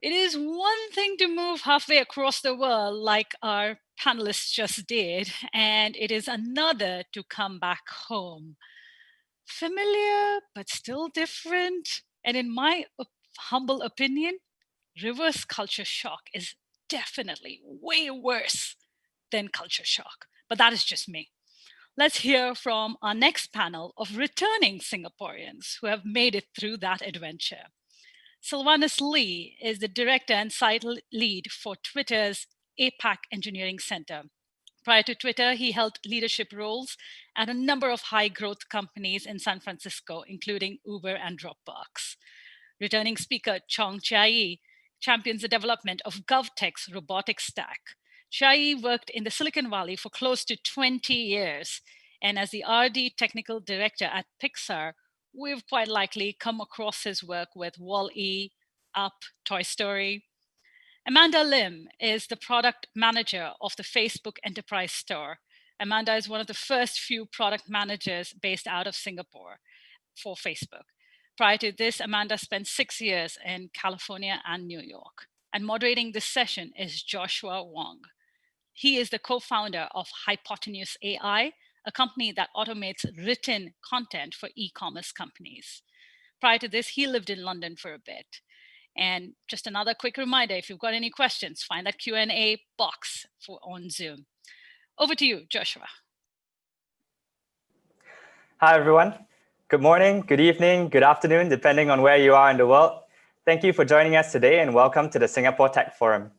It is one thing to move halfway across the world like our panelists just did, and it is another to come back home. Familiar, but still different. And in my humble opinion, reverse culture shock is definitely way worse than culture shock. But that is just me. Let's hear from our next panel of returning Singaporeans who have made it through that adventure. Sylvanus Lee is the director and site lead for Twitter's APAC Engineering Center. Prior to Twitter, he held leadership roles at a number of high growth companies in San Francisco, including Uber and Dropbox. Returning speaker Chong Jiayi champions the development of GovTech's robotic stack. Jiayi worked in the Silicon Valley for close to 20 years, and as the RD technical director at Pixar, we've quite likely come across his work with Wall-E, Up, Toy Story. Amanda Lim is the product manager of the Facebook Enterprise Store. Amanda is one of the first few product managers based out of Singapore for Facebook. Prior to this, Amanda spent 6 years in California and New York. And moderating this session is Joshua Wong. He is the co-founder of Hypotenuse AI, a company that automates written content for e-commerce companies. Prior to this, he lived in London for a bit. And just another quick reminder, if you've got any questions, find that Q&A box on Zoom. Over to you, Joshua. Hi, everyone. Good morning, good evening, good afternoon, depending on where you are in the world. Thank you for joining us today and welcome to the Singapore Tech Forum.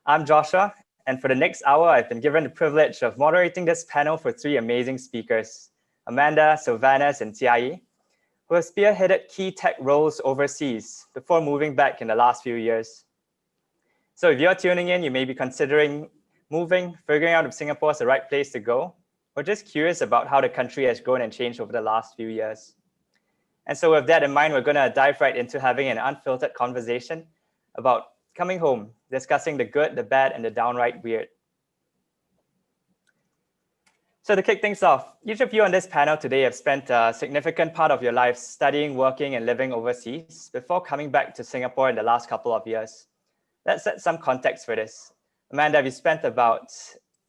I'm Joshua, and for the next hour, I've been given the privilege of moderating this panel for three amazing speakers, Amanda, Sylvanus, and Jiayi, who have spearheaded key tech roles overseas before moving back in the last few years. So if you're tuning in, you may be considering moving, figuring out if Singapore is the right place to go, or just curious about how the country has grown and changed over the last few years. And so with that in mind, we're going to dive right into having an unfiltered conversation about coming home, discussing the good, the bad, and the downright weird. So to kick things off, each of you on this panel today have spent a significant part of your life studying, working, and living overseas before coming back to Singapore in the last couple of years. Let's set some context for this. Amanda, you spent about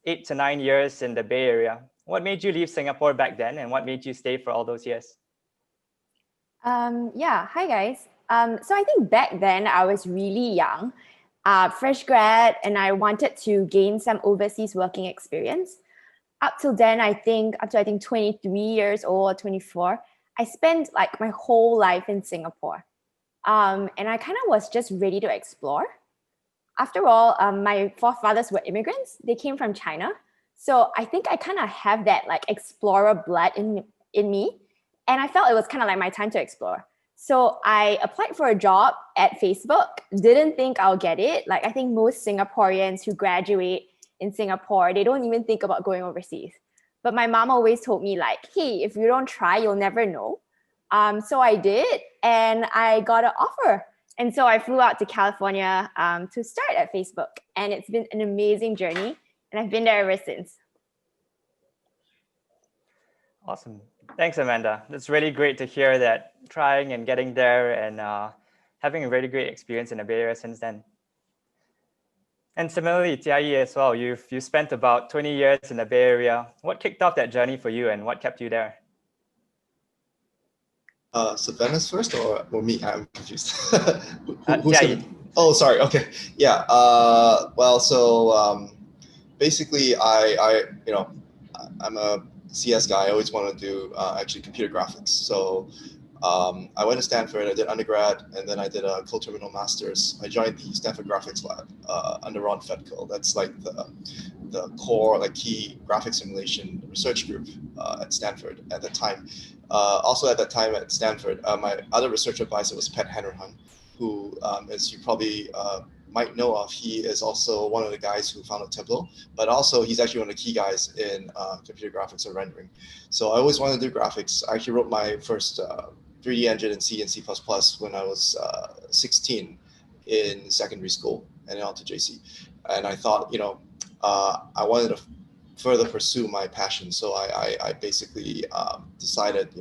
8 to 9 years in the Bay Area. What made you leave Singapore back then, and what made you stay for all those years? Yeah, hi guys. So I think back then I was really young, fresh grad, and I wanted to gain some overseas working experience. Up till then, I think 23 years old or 24, I spent like my whole life in Singapore. And I kind of was just ready to explore. After all, my forefathers were immigrants. They came from China. So I think I kind of have that like explorer blood in me. And I felt it was kind of like my time to explore. So I applied for a job at Facebook, didn't think I'll get it. Like I think most Singaporeans who graduate in Singapore, they don't even think about going overseas. But my mom always told me like, hey, if you don't try, you'll never know. So I did, and I got an offer. And so I flew out to California to start at Facebook. And it's been an amazing journey. And I've been there ever since. Awesome. Thanks, Amanda. It's really great to hear that trying and getting there and having a really great experience in the Bay Area since then. And similarly, Jiayi as well, you spent about 20 years in the Bay Area. What kicked off that journey for you and what kept you there? Sylvanus first or me? I'm confused. Jiayi. Oh, sorry. Okay. Yeah. Basically, I'm a CS guy. I always wanted to do actually computer graphics. So I went to Stanford. I did undergrad, and then I did a co-terminal master's. I joined the Stanford Graphics Lab under Ron Fetko. That's like the core, like key graphics simulation research group at Stanford at the time. Also at that time at Stanford, my other research advisor was Pat Hanrahan, who, as you probably might know of, he is also one of the guys who founded Tableau, but also he's actually one of the key guys in computer graphics and rendering. So I always wanted to do graphics. I actually wrote my first 3D engine in C and C++ when I was 16 in secondary school and then on to JC. And I thought, I wanted to further pursue my passion. So I basically decided,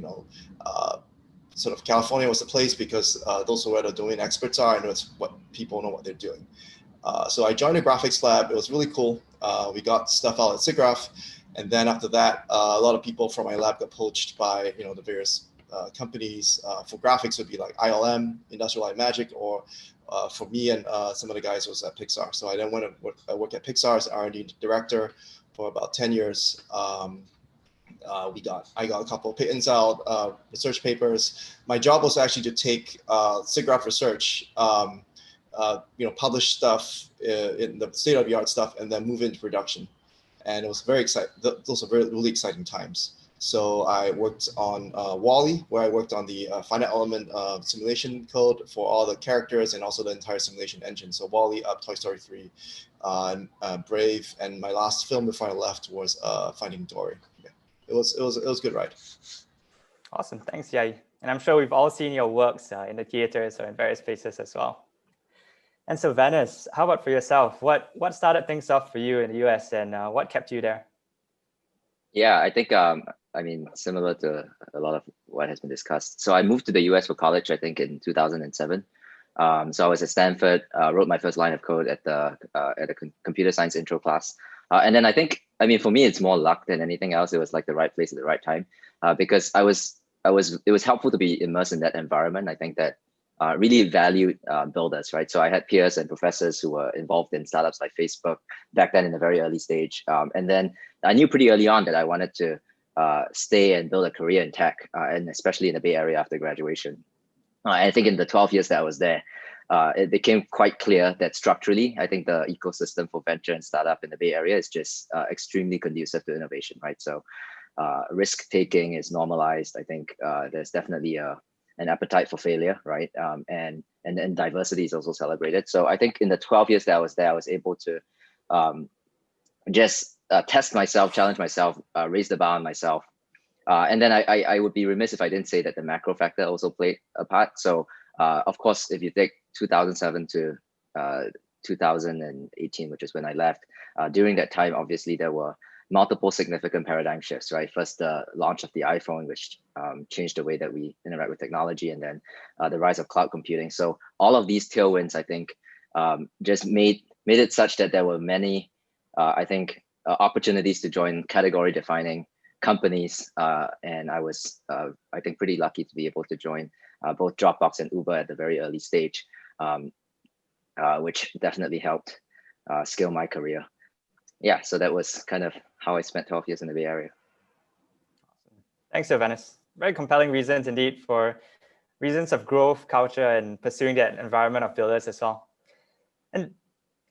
sort of California was the place because those are where the domain experts are and it's what people know what they're doing. So I joined a graphics lab. It was really cool. We got stuff out at SIGGRAPH, and then after that, a lot of people from my lab got poached by the various companies. For graphics, would be like ILM, Industrial Light Magic, or for me and some of the guys was at Pixar. So I then went to work at Pixar as R&D director for about 10 years. I got a couple of patents out, research papers. My job was actually to take SIGGRAPH research, publish stuff in the state-of-the-art stuff, and then move into production. And it was very exciting. Those are really exciting times. So I worked on WALL-E, where I worked on the finite element simulation code for all the characters and also the entire simulation engine. So WALL-E, Up, Toy Story 3, Brave, and my last film before I left was Finding Dory. Yeah. It was a good ride. Awesome, thanks, Jiayi. And I'm sure we've all seen your works in the theaters or in various places as well. And so, Venice, how about for yourself? What started things off for you in the US, and what kept you there? Yeah, I think similar to a lot of what has been discussed. So I moved to the US for college, I think in 2007. So I was at Stanford, wrote my first line of code at the computer science intro class. And then I think, for me, it's more luck than anything else. It was like the right place at the right time, because it was helpful to be immersed in that environment. I think that really valued builders, right? So I had peers and professors who were involved in startups like Facebook back then in a very early stage. And then I knew pretty early on that I wanted to stay and build a career in tech, and especially in the Bay Area after graduation. I think in the 12 years that I was there, it became quite clear that structurally, I think the ecosystem for venture and startup in the Bay Area is just extremely conducive to innovation, right? So risk taking is normalized. I think there's definitely an appetite for failure, right? And diversity is also celebrated. So I think in the 12 years that I was there, I was able to just test myself, challenge myself, raise the bar on myself. And then I would be remiss if I didn't say that the macro factor also played a part. So of course, if you take 2007 to 2018, which is when I left, during that time, obviously there were multiple significant paradigm shifts, right? First, the launch of the iPhone, which changed the way that we interact with technology, and then the rise of cloud computing. So all of these tailwinds, I think, just made it such that there were many, opportunities to join category-defining companies, and I was, I think, pretty lucky to be able to join both Dropbox and Uber at the very early stage, which definitely helped scale my career. Yeah, so that was kind of how I spent 12 years in the Bay Area. Awesome. Thanks, Venice. Very compelling reasons indeed, for reasons of growth, culture, and pursuing that environment of builders as well. And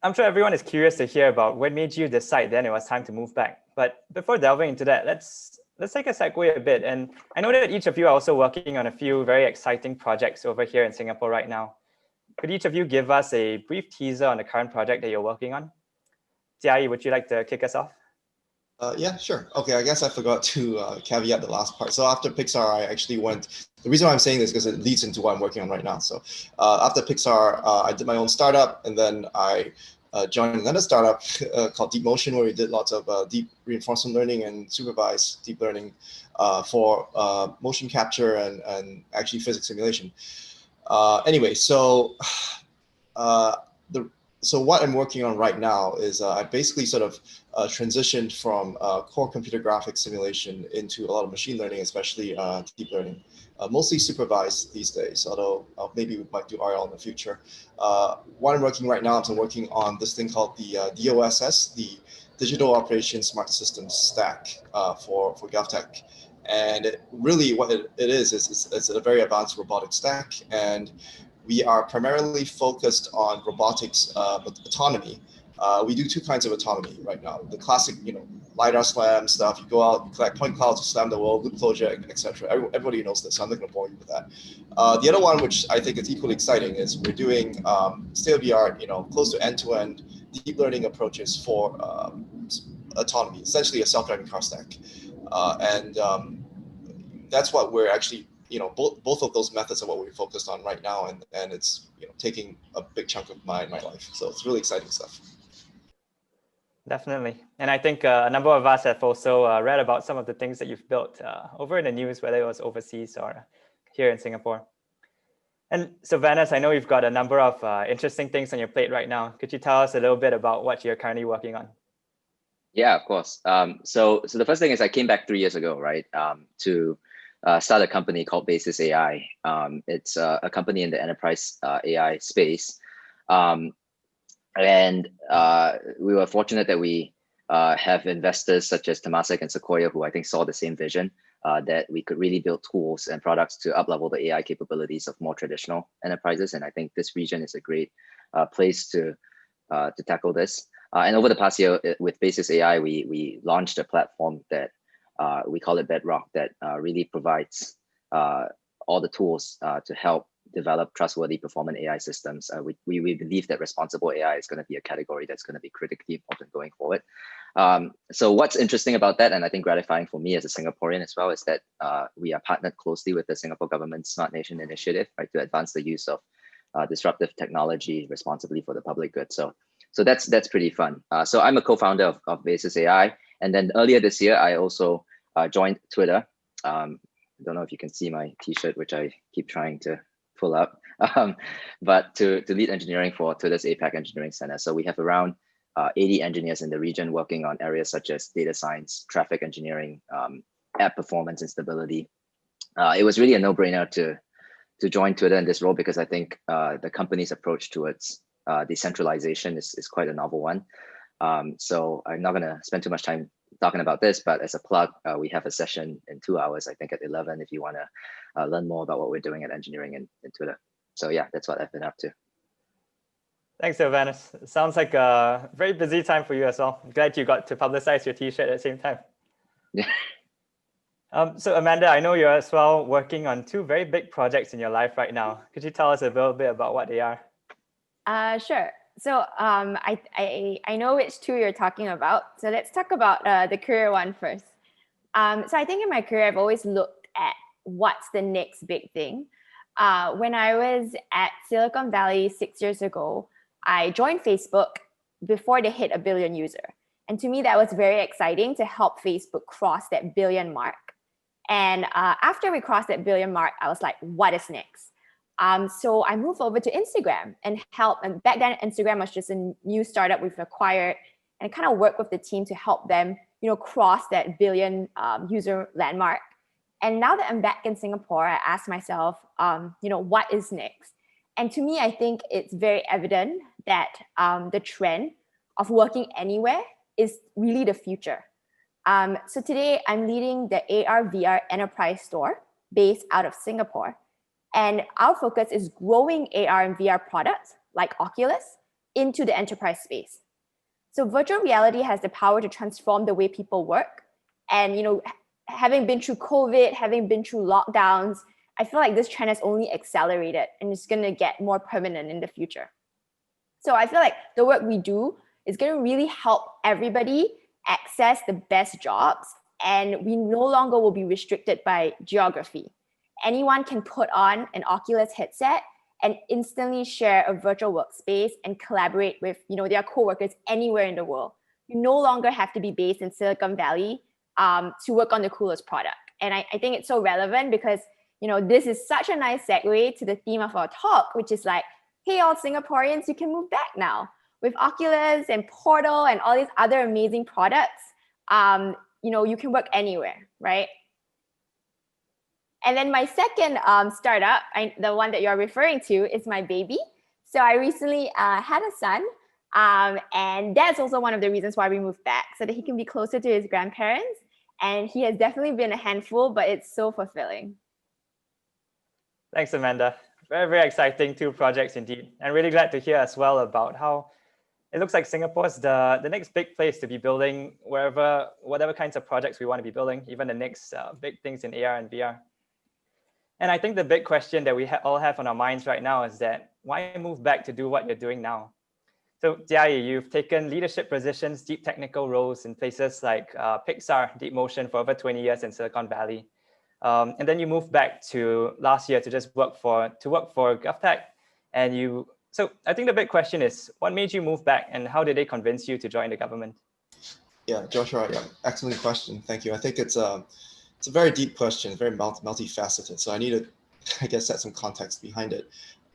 I'm sure everyone is curious to hear about what made you decide then it was time to move back. But before delving into that, let's take a segue a bit. And I know that each of you are also working on a few very exciting projects over here in Singapore right now. Could each of you give us a brief teaser on the current project that you're working on? Jiayi, would you like to kick us off? Yeah, sure. Okay, I guess I forgot to caveat the last part. So after Pixar, I actually went, the reason why I'm saying this is because it leads into what I'm working on right now. So after Pixar, I did my own startup, and then I joined another startup called Deep Motion, where we did lots of deep reinforcement learning and supervised deep learning for motion capture and actually physics simulation. Anyway, so so what I'm working on right now is I basically sort of transitioned from core computer graphics simulation into a lot of machine learning, especially deep learning, mostly supervised these days, although maybe we might do RL in the future. What I'm working right now is I'm working on this thing called the DOSS, the Digital Operation Smart Systems Stack for GovTech. And really what it is it's a very advanced robotic stack, and we are primarily focused on robotics autonomy. We do two kinds of autonomy right now. The classic, LiDAR slam stuff. You go out, you collect point clouds, you slam the world, loop closure, etc. Everybody knows this, so I'm not going to bore you with that. The other one, which I think is equally exciting, is we're doing state-of-the-art, close to end-to-end deep learning approaches for autonomy, essentially a self-driving car stack. And that's what we're actually, both of those methods are what we're focused on right now, and it's taking a big chunk of my life. So it's really exciting stuff. Definitely. And I think a number of us have also read about some of the things that you've built over in the news, whether it was overseas or here in Singapore. And so Vanessa, I know you've got a number of interesting things on your plate right now. Could you tell us a little bit about what you're currently working on? Yeah, of course. So the first thing is I came back 3 years ago, right, to start a company called Basis AI. It's a company in the enterprise AI space. And we were fortunate that we have investors such as Temasek and Sequoia, who I think saw the same vision, that we could really build tools and products to up-level the AI capabilities of more traditional enterprises. And I think this region is a great place to tackle this. And over the past year with Basis AI, we launched a platform that we call it Bedrock, that really provides all the tools to help develop trustworthy performant AI systems. We believe that responsible AI is going to be a category that's going to be critically important going forward. So what's interesting about that, and I think gratifying for me as a Singaporean as well, is that we are partnered closely with the Singapore government Smart Nation Initiative, right, to advance the use of disruptive technology responsibly for the public good. So that's pretty fun. So I'm a co-founder of Basis AI. And then earlier this year, I also joined Twitter. I don't know if you can see my t-shirt, which I keep trying to pull up, but to lead engineering for Twitter's APAC Engineering Center. So we have around 80 engineers in the region working on areas such as data science, traffic engineering, app performance and stability. It was really a no-brainer to join Twitter in this role because I think the company's approach towards decentralization is quite a novel one. So I'm not going to spend too much time talking about this, but as a plug, we have a session in 2 hours, I think at 11, if you want to learn more about what we're doing at engineering in Twitter. So yeah, that's what I've been up to. Thanks, Vanessa. It sounds like a very busy time for you as well. I'm glad you got to publicize your t-shirt at the same time. Yeah. So Amanda, I know you're as well working on 2 very big projects in your life right now. Could you tell us a little bit about what they are? Sure. So I know which 2 you're talking about. So let's talk about the career one first. So I think in my career, I've always looked at what's the next big thing. When I was at Silicon Valley 6 years ago, I joined Facebook before they hit 1 billion user. And to me, that was very exciting to help Facebook cross that 1 billion mark. And after we crossed that 1 billion mark, I was like, what is next? So I moved over to Instagram and helped. And back then, Instagram was just a new startup we've acquired, and kind of worked with the team to help them, cross that 1 billion user landmark. And now that I'm back in Singapore, I ask myself, what is next? And to me, I think it's very evident that the trend of working anywhere is really the future. So today, I'm leading the AR/VR enterprise store based out of Singapore. And our focus is growing AR and VR products like Oculus into the enterprise space. So virtual reality has the power to transform the way people work. And, having been through COVID, having been through lockdowns, I feel like this trend has only accelerated and it's going to get more permanent in the future. So I feel like the work we do is going to really help everybody access the best jobs, and we no longer will be restricted by geography. Anyone can put on an Oculus headset and instantly share a virtual workspace and collaborate with, their coworkers anywhere in the world. You no longer have to be based in Silicon Valley to work on the coolest product. And I think it's so relevant because, this is such a nice segue to the theme of our talk, which is like, hey, all Singaporeans, you can move back now. With Oculus and Portal and all these other amazing products, you can work anywhere, right? And then my second startup, the one that you're referring to, is my baby. So I recently had a son, and that's also one of the reasons why we moved back, so that he can be closer to his grandparents. And he has definitely been a handful, but it's so fulfilling. Thanks, Amanda. Very, very exciting 2 projects indeed. And really glad to hear as well about how it looks like Singapore's the next big place to be building whatever kinds of projects we want to be building, even the next big things in AR and VR. And I think the big question that we all have on our minds right now is that why move back to do what you're doing now? So Jiayi, you've taken leadership positions, deep technical roles in places like Pixar, Deep Motion for over 20 years in Silicon Valley. And then you moved back to last year to just work for GovTech. So I think the big question is, what made you move back and how did they convince you to join the government? Yeah, Joshua, excellent question. Thank you. I think it's a very deep question, very multifaceted. So I need to I guess set some context behind it.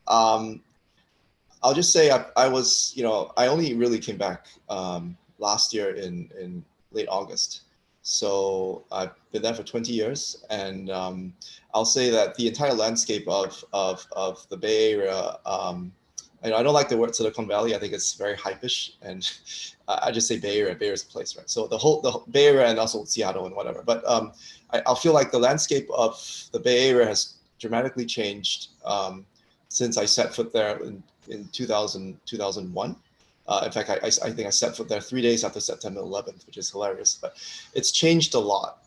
I'll just say I was, I only really came back last year in late August. So I've been there for 20 years, and I'll say that the entire landscape of the Bay Area, I don't like the word Silicon Valley. I think it's very hypish, and I just say Bay Area. Bay Area is a place, right? So the Bay Area and also Seattle and whatever. But I'll feel like the landscape of the Bay Area has dramatically changed since I set foot there in 2001. In fact, I think I set foot there 3 days after September 11th, which is hilarious. But it's changed a lot.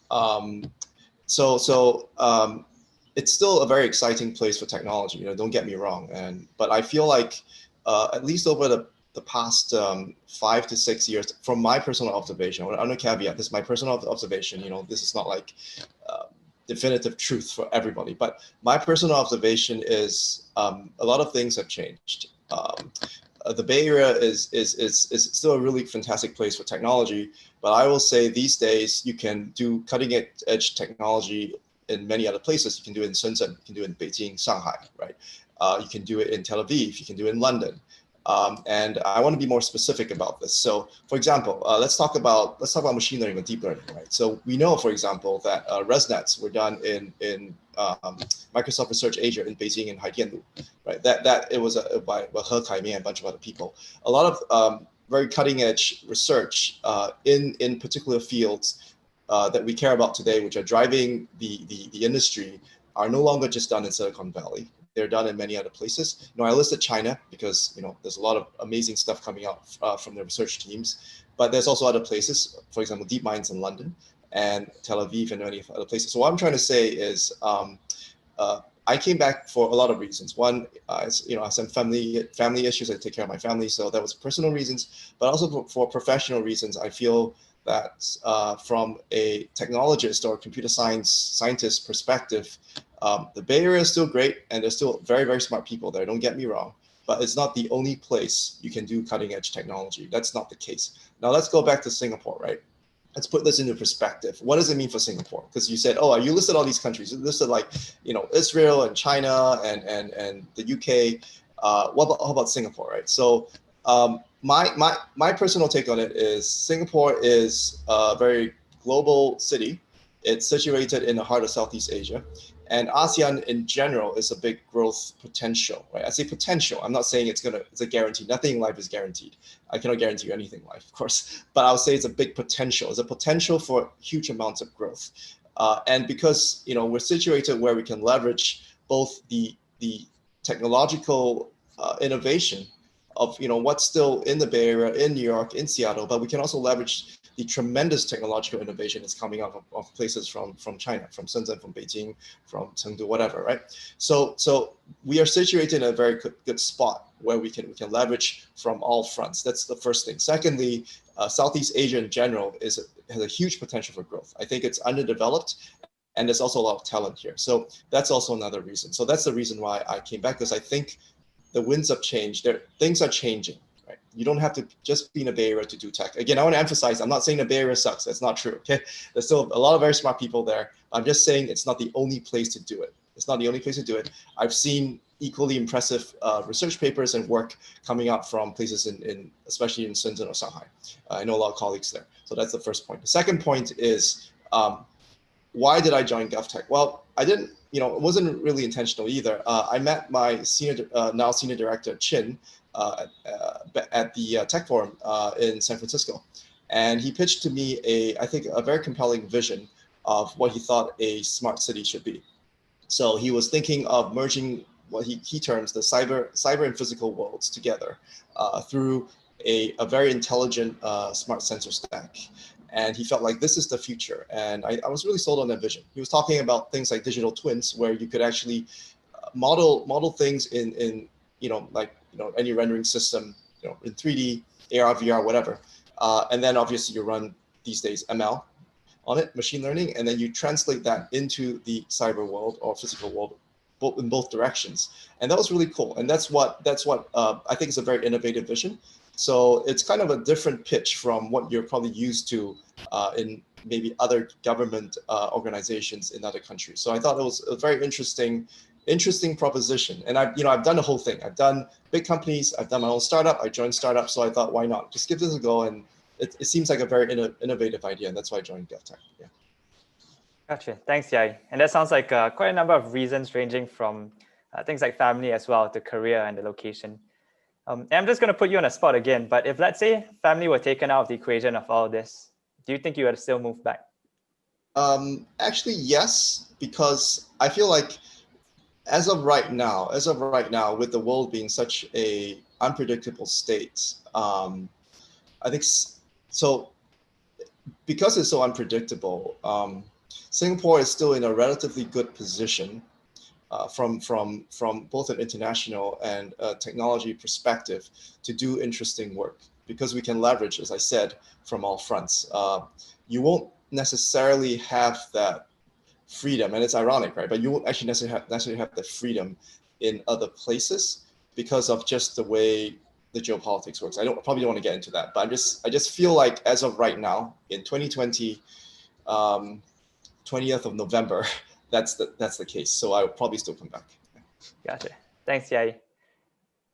It's still a very exciting place for technology. Don't get me wrong. But I feel like at least over the past 5 to 6 years, from my personal observation, on a caveat, this is my personal observation. This is not like definitive truth for everybody, but my personal observation is a lot of things have changed. The Bay Area is still a really fantastic place for technology, but I will say these days you can do cutting edge technology in many other places. You can do it in Shenzhen, you can do it in Beijing, Shanghai, right? You can do it in Tel Aviv, you can do it in London. And I want to be more specific about this. So, for example, let's talk about machine learning and deep learning, right? So we know, for example, that ResNets were done in Microsoft Research Asia in Beijing and Hypotenuse, right? That it was by He Kaiming and a bunch of other people. A lot of very cutting edge research in particular fields that we care about today, which are driving the industry, are no longer just done in Silicon Valley. They're done in many other places. I listed China because there's a lot of amazing stuff coming out from the research teams, but there's also other places. For example, DeepMind's in London and Tel Aviv and many other places. So what I'm trying to say is, I came back for a lot of reasons. One, I have some family issues. I take care of my family, so that was personal reasons, but also for professional reasons. I feel that from a technologist or computer scientist perspective, the Bay Area is still great, and there's still very, very smart people there. Don't get me wrong, but it's not the only place you can do cutting edge technology. That's not the case. Now let's go back to Singapore, right? Let's put this into perspective. What does it mean for Singapore? Because you said, oh, you listed all these countries. You listed like, Israel and China and the UK. How about Singapore, right? So my personal take on it is Singapore is a very global city. It's situated in the heart of Southeast Asia. And ASEAN in general is a big growth potential, right? I say potential. I'm not saying it's a guarantee. Nothing in life is guaranteed. I cannot guarantee you anything in life, of course. But I would say it's a big potential. It's a potential for huge amounts of growth. And because we're situated where we can leverage both the technological innovation of what's still in the Bay Area, in New York, in Seattle, but we can also leverage the tremendous technological innovation that's coming out of places from China, from Shenzhen, from Beijing, from Chengdu, whatever, right? So we are situated in a very good spot where we can leverage from all fronts. That's the first thing. Secondly, Southeast Asia in general has a huge potential for growth. I think it's underdeveloped, and there's also a lot of talent here. So that's also another reason. So that's the reason why I came back, because I think the winds have changed. Things are changing. Right? You don't have to just be in a Bay Area to do tech. Again, I want to emphasize, I'm not saying the Bay Area sucks. That's not true, okay? There's still a lot of very smart people there. I'm just saying it's not the only place to do it. It's not the only place to do it. I've seen equally impressive research papers and work coming out from places especially in Shenzhen or Shanghai. I know a lot of colleagues there. So that's the first point. The second point is, why did I join GovTech? Well, I didn't, it wasn't really intentional either. I met my now senior director, Chin, at the Tech Forum in San Francisco. And he pitched to me I think a very compelling vision of what he thought a smart city should be. So he was thinking of merging what he terms the cyber and physical worlds together through a very intelligent smart sensor stack. And he felt like this is the future. And I was really sold on that vision. He was talking about things like digital twins, where you could actually model things in any rendering system, in 3D, AR, VR, whatever. And then obviously you run these days ML on it, machine learning, and then you translate that into the cyber world or physical world, in both directions. And that was really cool. And that's what I think is a very innovative vision. So it's kind of a different pitch from what you're probably used to in maybe other government organizations in other countries. So I thought it was very interesting interesting proposition. And I've done the whole thing. I've done big companies. I've done my own startup. I joined startups. So I thought, why not? Just give this a go. And it seems like a very innovative idea. And that's why I joined GovTech. Yeah. Gotcha. Thanks, Jiayi. And that sounds like quite a number of reasons ranging from things like family as well to career and the location. And I'm just going to put you on a spot again, but if let's say family were taken out of the equation of all this, do you think you would still move back? Actually, yes, because I feel like as of right now, with the world being such a unpredictable state, I think so. Because it's so unpredictable, Singapore is still in a relatively good position from both an international and technology perspective to do interesting work, because we can leverage, as I said, from all fronts. You won't necessarily have that freedom, and it's ironic, right? But you won't actually necessarily have the freedom in other places because of just the way the geopolitics works. Probably don't want to get into that, but I just feel like as of right now in 2020, 20th of November, that's the case. So I will probably still come back. Gotcha. Thanks, Jiayi.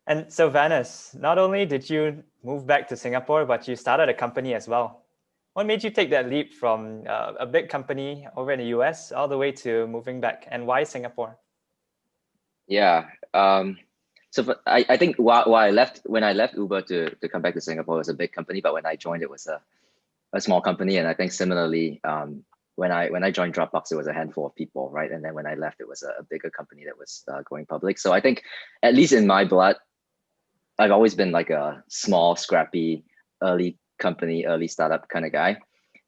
And so Vanus, not only did you move back to Singapore, but you started a company as well. What made you take that leap from a big company over in the US all the way to moving back, and why Singapore? Yeah. So I think when I left Uber to come back to Singapore, it was a big company, but when I joined, it was a small company. And I think similarly, when I joined Dropbox, it was a handful of people, right? And then when I left, it was a bigger company that was going public. So I think, at least in my blood, I've always been like a small, scrappy, early company, early startup kind of guy.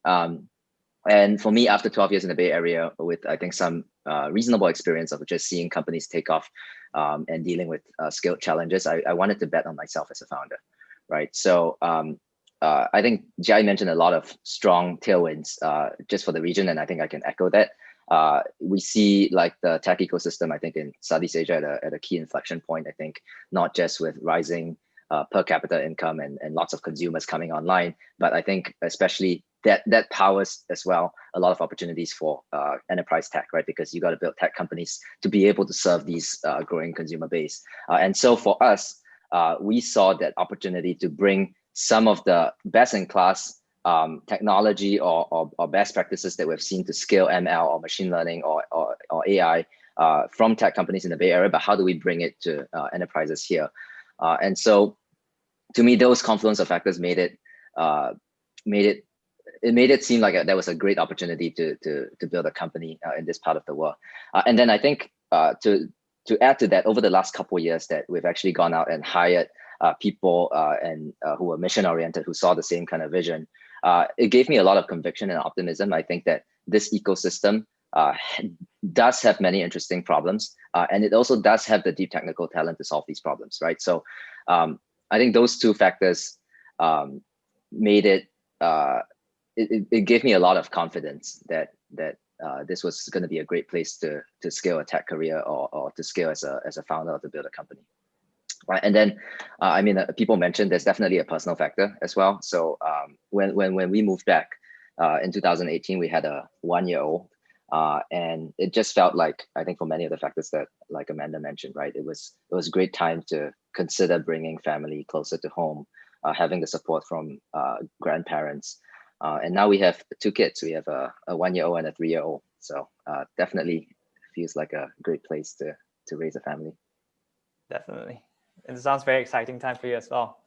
And for me, after 12 years in the Bay Area, with I think some reasonable experience of just seeing companies take off and dealing with skilled challenges, I wanted to bet on myself as a founder, right? So I think Jiayi mentioned a lot of strong tailwinds just for the region, and I think I can echo that. We see like the tech ecosystem, I think in Southeast Asia at a key inflection point, I think, not just with rising per capita income and lots of consumers coming online, but I think especially that powers as well a lot of opportunities for enterprise tech, right? Because you got to build tech companies to be able to serve these growing consumer base. And so for us, we saw that opportunity to bring some of the best in class technology or best practices that we've seen to scale ML or machine learning or AI from tech companies in the Bay Area, but how do we bring it to enterprises here? And so to me, those confluence of factors made it seem like there was a great opportunity to build a company in this part of the world. And then I think to add to that, over the last couple of years, that we've actually gone out and hired people and who were mission oriented, who saw the same kind of vision. It gave me a lot of conviction and optimism. I think that this ecosystem does have many interesting problems, and it also does have the deep technical talent to solve these problems, right? So I think those two factors made it. It gave me a lot of confidence that this was going to be a great place to scale a tech career or to scale as a founder or to build a company. Right. And then, I mean, people mentioned there's definitely a personal factor as well. So when we moved back in 2018, we had a 1-year-old, and it just felt like, I think for many of the factors that like Amanda mentioned, right, it was a great time to consider bringing family closer to home, having the support from grandparents. And now we have 2 kids. We have a 1-year-old and a 3-year-old. So definitely feels like a great place to raise a family. Definitely. It sounds very exciting time for you as well.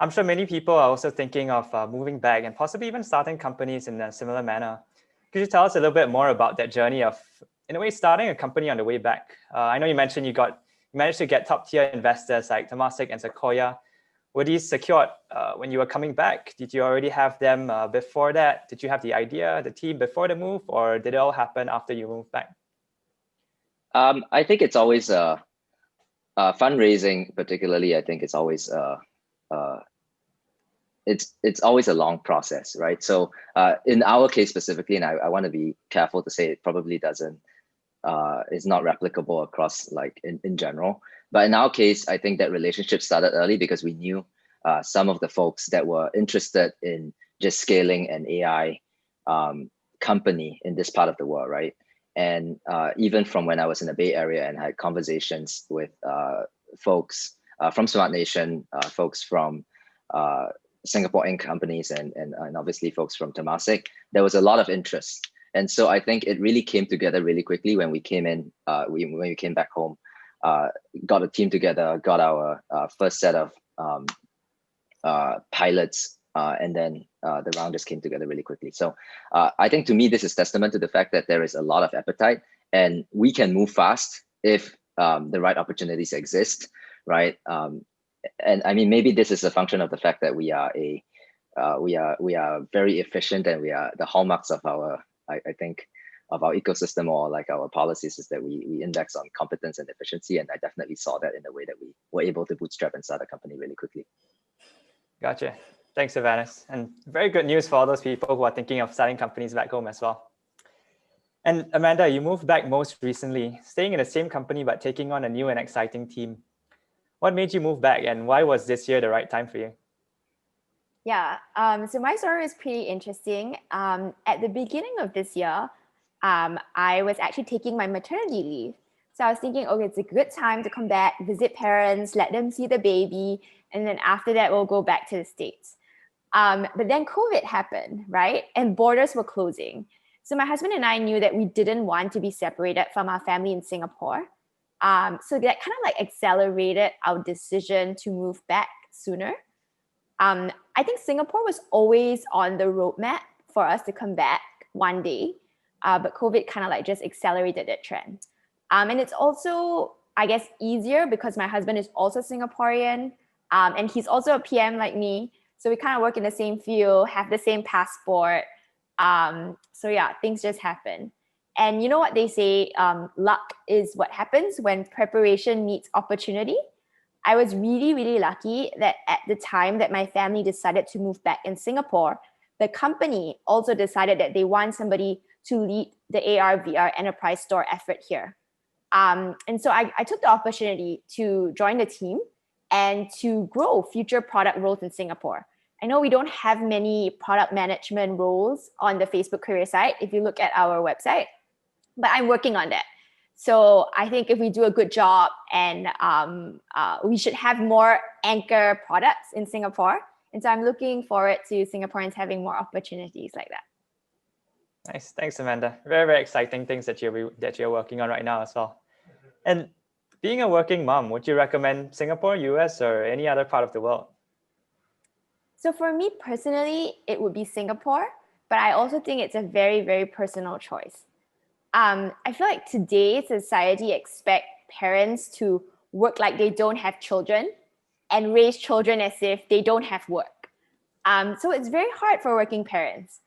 I'm sure many people are also thinking of moving back and possibly even starting companies in a similar manner. Could you tell us a little bit more about that journey of, in a way, starting a company on the way back? I know you mentioned you managed to get top tier investors like Temasek and Sequoia. Were these secured when you were coming back? Did you already have them before that? Did you have the idea, the team before the move, or did it all happen after you moved back? I think it's always fundraising, particularly. I think it's always it's always a long process, right? So in our case specifically, and I want to be careful to say it probably doesn't is not replicable across like in general. But in our case, I think that relationship started early because we knew some of the folks that were interested in just scaling an AI company in this part of the world, right? And even from when I was in the Bay Area and had conversations with folks from Smart Nation, folks from Singapore Inc. companies, and obviously folks from Temasek, there was a lot of interest. And so I think it really came together really quickly when we came in, when we came back home, got a team together, got our first set of pilots, and then the round just came together really quickly. So I think to me, this is testament to the fact that there is a lot of appetite and we can move fast if the right opportunities exist, right? And I mean, maybe this is a function of the fact that we are very efficient, and we are the hallmarks of our, I think, of our ecosystem, or like our policies, is that we index on competence and efficiency. And I definitely saw that in the way that we were able to bootstrap and start a company really quickly. Gotcha. Thanks, Sylvanus. And very good news for all those people who are thinking of starting companies back home as well. And Amanda, you moved back most recently, staying in the same company but taking on a new and exciting team. What made you move back, and why was this year the right time for you? Yeah, so my story is pretty interesting. At the beginning of this year, I was actually taking my maternity leave. So I was thinking, okay, it's a good time to come back, visit parents, let them see the baby, and then after that, we'll go back to the States. But then COVID happened, right? And borders were closing. So my husband and I knew that we didn't want to be separated from our family in Singapore. So that kind of like accelerated our decision to move back sooner. I think Singapore was always on the roadmap for us to come back one day, but COVID kind of like just accelerated that trend. And it's also, I guess, easier because my husband is also Singaporean, and he's also a PM like me. So we kind of work in the same field, have the same passport. So yeah, things just happen. And you know what they say, luck is what happens when preparation meets opportunity. I was really, really lucky that at the time that my family decided to move back in Singapore, the company also decided that they want somebody to lead the AR/VR enterprise store effort here. And so I took the opportunity to join the team and to grow future product roles in Singapore. I know we don't have many product management roles on the Facebook career site if you look at our website, but I'm working on that. So I think if we do a good job, and we should have more anchor products in Singapore. And so I'm looking forward to Singaporeans having more opportunities like that. Nice. Thanks, Amanda. Very, very exciting things that you're working on right now as well. And being a working mom, would you recommend Singapore, US, or any other part of the world? So for me personally, it would be Singapore, but I also think it's a very, very personal choice. I feel like today's society expect parents to work like they don't have children and raise children as if they don't have work. So it's very hard for working parents.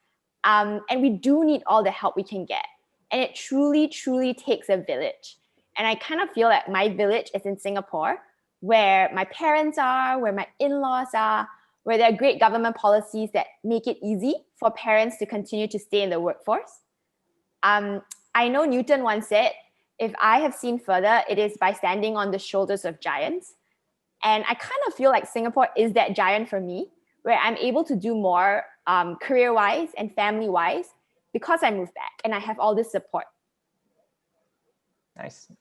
And we do need all the help we can get. And it truly, truly takes a village. And I kind of feel like my village is in Singapore, where my parents are, where my in-laws are, where there are great government policies that make it easy for parents to continue to stay in the workforce. I know Newton once said, if I have seen further, it is by standing on the shoulders of giants. And I kind of feel like Singapore is that giant for me, where I'm able to do more career-wise and family-wise because I moved back and I have all this support. Nice.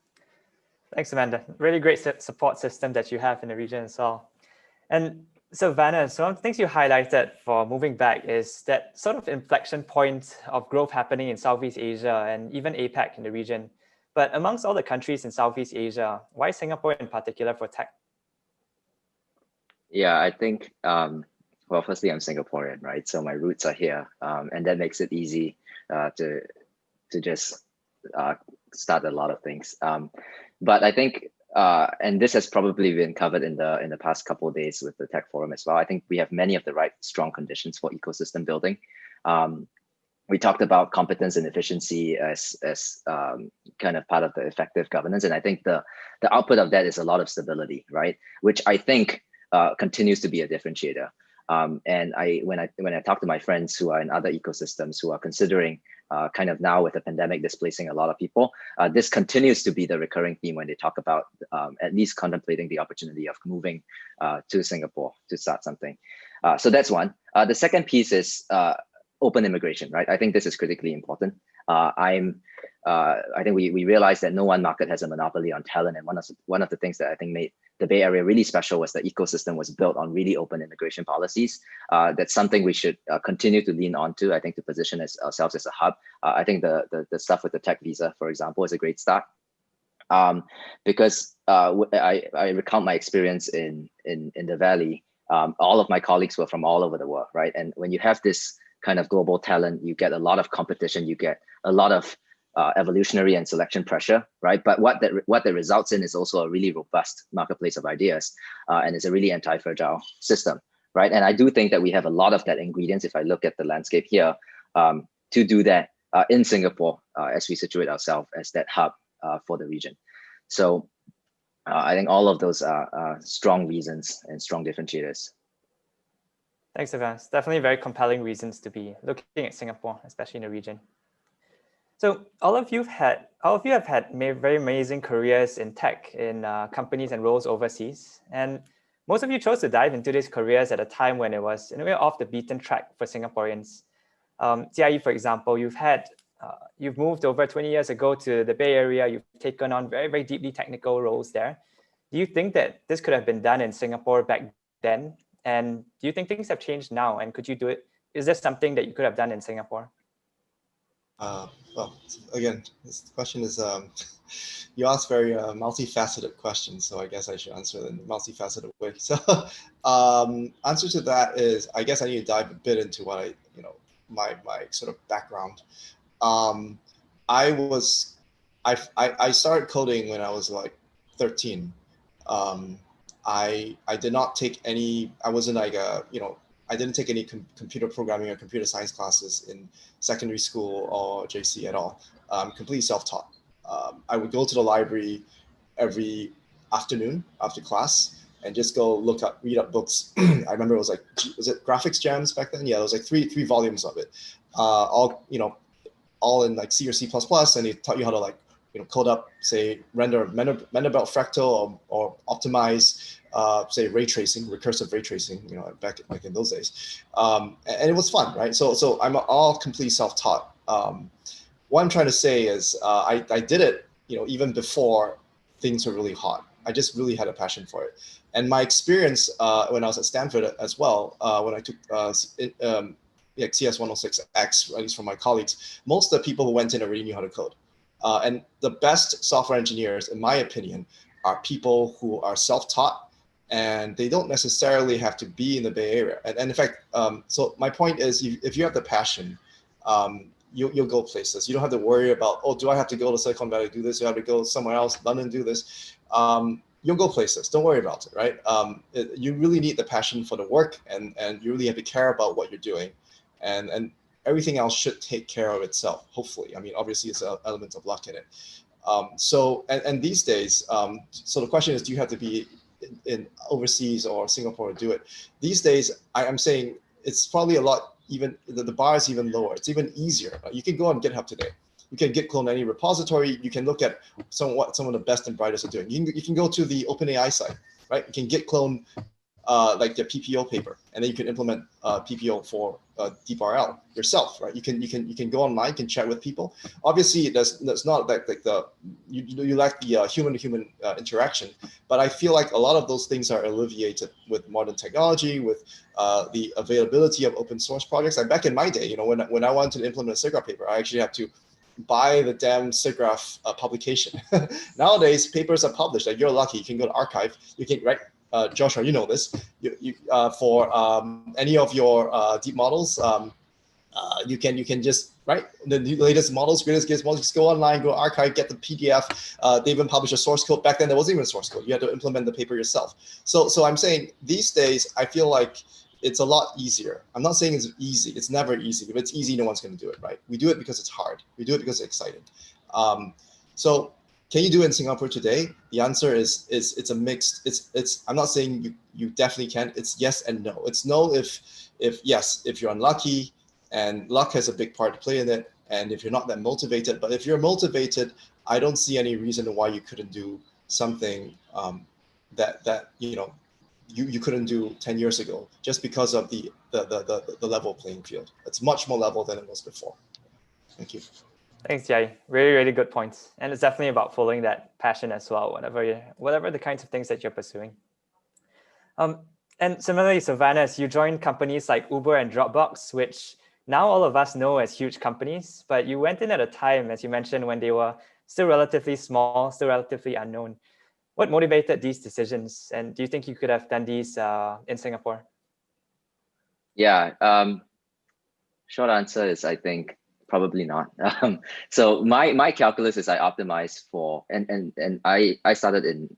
Thanks, Amanda. Really great support system that you have in the region as well. And Sylvana, so one of the things you highlighted for moving back is that sort of inflection point of growth happening in Southeast Asia and even APAC in the region. But amongst all the countries in Southeast Asia, why Singapore in particular for tech? Yeah, I think, well, firstly, I'm Singaporean, right? So my roots are here, and that makes it easy to just start a lot of things. But I think, and this has probably been covered in the past couple of days with the Tech Forum as well. I think we have many of the right strong conditions for ecosystem building. We talked about competence and efficiency as kind of part of the effective governance, and I think the output of that is a lot of stability, right? Which I think continues to be a differentiator. And when I talk to my friends who are in other ecosystems who are considering kind of now with the pandemic displacing a lot of people, this continues to be the recurring theme when they talk about at least contemplating the opportunity of moving to Singapore to start something. So that's one. The second piece is open immigration, right? I think this is critically important. I'm I think we realized that no one market has a monopoly on talent. And one of the things that I think made the Bay Area really special was the ecosystem was built on really open immigration policies. That's something we should continue to lean on to, I think, to position ourselves as a hub. I think the stuff with the tech visa, for example, is a great start. Because I recount my experience in the Valley. All of my colleagues were from all over the world, right? And when you have this kind of global talent, you get a lot of competition, you get a lot of evolutionary and selection pressure, right? But what that results in is also a really robust marketplace of ideas, and it's a really anti-fragile system, right? And I do think that we have a lot of that ingredients, if I look at the landscape here, to do that in Singapore as we situate ourselves as that hub for the region. So I think all of those are strong reasons and strong differentiators. Thanks, Evans. Definitely very compelling reasons to be looking at Singapore, especially in the region. So all of you have had very amazing careers in tech, in companies and roles overseas. And most of you chose to dive into these careers at a time when it was in a way off the beaten track for Singaporeans. Jiayi, for example, you've moved over 20 years ago to the Bay Area. You've taken on very, very deeply technical roles there. Do you think that this could have been done in Singapore back then? And do you think things have changed now? And could you do it? Is there something that you could have done in Singapore? Well, again, this question is, you asked very multifaceted questions, so I guess I should answer it in a multifaceted way. So answer to that is, I guess I need to dive a bit into what my sort of background. I started coding when I was like 13. I did not take any, I wasn't like I didn't take any computer programming or computer science classes in secondary school or JC at all. Completely self-taught. I would go to the library every afternoon after class and just go read up books. I remember it was like, was it Graphics Gems back then? Yeah, it was like three volumes of it. All in like C or C++, and they taught you how to like code up, say, render Mandelbrot fractal or optimize, say, ray tracing, recursive ray tracing, back in those days. And it was fun, right? So I'm all completely self-taught. What I'm trying to say is I did it, even before things were really hot. I just really had a passion for it. And my experience when I was at Stanford as well, when I took CS106X, at least from my colleagues, most of the people who went in already knew how to code. And the best software engineers, in my opinion, are people who are self-taught, and they don't necessarily have to be in the Bay Area. And in fact, so my point is, if you have the passion, you'll go places. You don't have to worry about, oh, do I have to go to Silicon Valley to do this? Do I have to go somewhere else, London, do this? You'll go places. Don't worry about it, right? You really need the passion for the work, and you really have to care about what you're doing. And everything else should take care of itself, hopefully. I mean, obviously, it's an element of luck in it. So these days, so the question is, do you have to be in overseas or Singapore to do it? These days, I'm saying it's probably a lot, even the bar is even lower. It's even easier. You can go on GitHub today. You can git clone any repository. You can look at what some of the best and brightest are doing. You can go to the OpenAI site, right? You can git clone like the PPO paper, and then you can implement PPO for DeepRL yourself, right? You can go online, you can chat with people. Obviously, that's not like you lack the human-to-human interaction, but I feel like a lot of those things are alleviated with modern technology, with the availability of open source projects. Like back in my day, when I wanted to implement a SIGGRAPH paper, I actually have to buy the damn SIGGRAPH publication. Nowadays, papers are published. Like, you're lucky, you can go to archive, you can write. Joshua, you know this. For any of your deep models, you can just write the latest models, greatest models. Just go online, go archive, get the PDF. They even publish a source code. Back then, there wasn't even source code. You had to implement the paper yourself. So I'm saying these days, I feel like it's a lot easier. I'm not saying it's easy. It's never easy. If it's easy, no one's going to do it, right? We do it because it's hard. We do it because it's exciting. So can you do it in Singapore today? The answer is it's a mixed. It's. I'm not saying you definitely can. It's yes and no. It's no if you're unlucky, and luck has a big part to play in it, and if you're not that motivated. But if you're motivated, I don't see any reason why you couldn't do something that you couldn't do 10 years ago, just because of the level playing field. It's much more level than it was before. Thank you. Thanks, Jiayi. Really, really good points. And it's definitely about following that passion as well, whatever the kinds of things that you're pursuing. And similarly, Savannah, you joined companies like Uber and Dropbox, which now all of us know as huge companies, but you went in at a time, as you mentioned, when they were still relatively small, still relatively unknown. What motivated these decisions? And do you think you could have done these in Singapore? Yeah, short answer is I think probably not. So my calculus is I optimize for, and I started in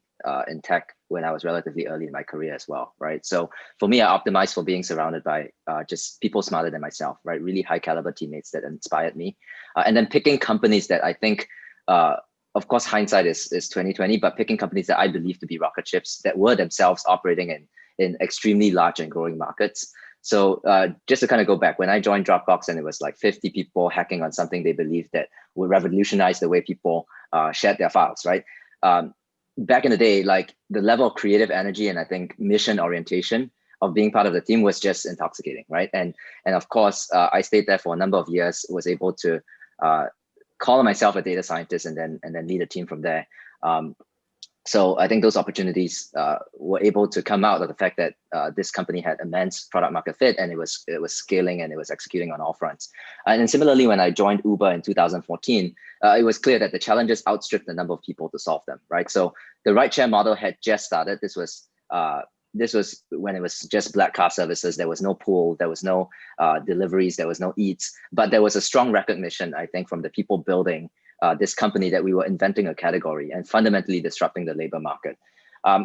tech when I was relatively early in my career as well, right? So for me, I optimized for being surrounded by just people smarter than myself, right? Really high caliber teammates that inspired me, and then picking companies that I think, of course, hindsight is 2020, but picking companies that I believe to be rocket ships that were themselves operating in extremely large and growing markets. So just to kind of go back, when I joined Dropbox and it was like 50 people hacking on something they believed that would revolutionize the way people shared their files, right? Back in the day, like the level of creative energy and I think mission orientation of being part of the team was just intoxicating, right? And of course, I stayed there for a number of years, was able to call myself a data scientist and then lead a team from there. So I think those opportunities were able to come out of the fact that this company had immense product market fit and it was scaling and it was executing on all fronts. And then similarly, when I joined Uber in 2014, it was clear that the challenges outstripped the number of people to solve them, right? So the rideshare model had just started. This was when it was just black car services. There was no pool, there was no deliveries, there was no eats, but there was a strong recognition, I think, from the people building this company that we were inventing a category and fundamentally disrupting the labor market.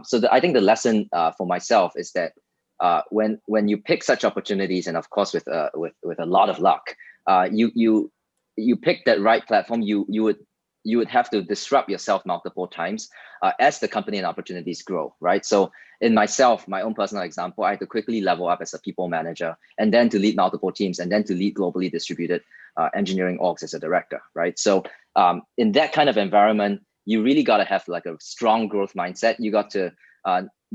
So I think the lesson for myself is that when you pick such opportunities, and of course with a lot of luck, you pick that right platform, you would have to disrupt yourself multiple times as the company and opportunities grow, right? So in myself, my own personal example, I had to quickly level up as a people manager and then to lead multiple teams and then to lead globally distributed engineering orgs as a director, right? So in that kind of environment, you really got to have like a strong growth mindset. You got to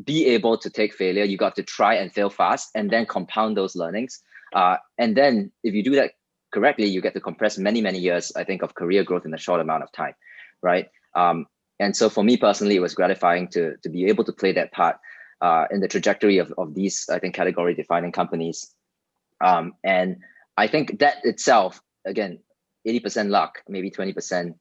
be able to take failure. You got to try and fail fast and then compound those learnings. And then if you do that correctly, you get to compress many, many years, I think, of career growth in a short amount of time, right? And so for me personally, it was gratifying to be able to play that part in the trajectory of these, I think, category defining companies. And I think that itself, again, 80% luck, maybe 20%,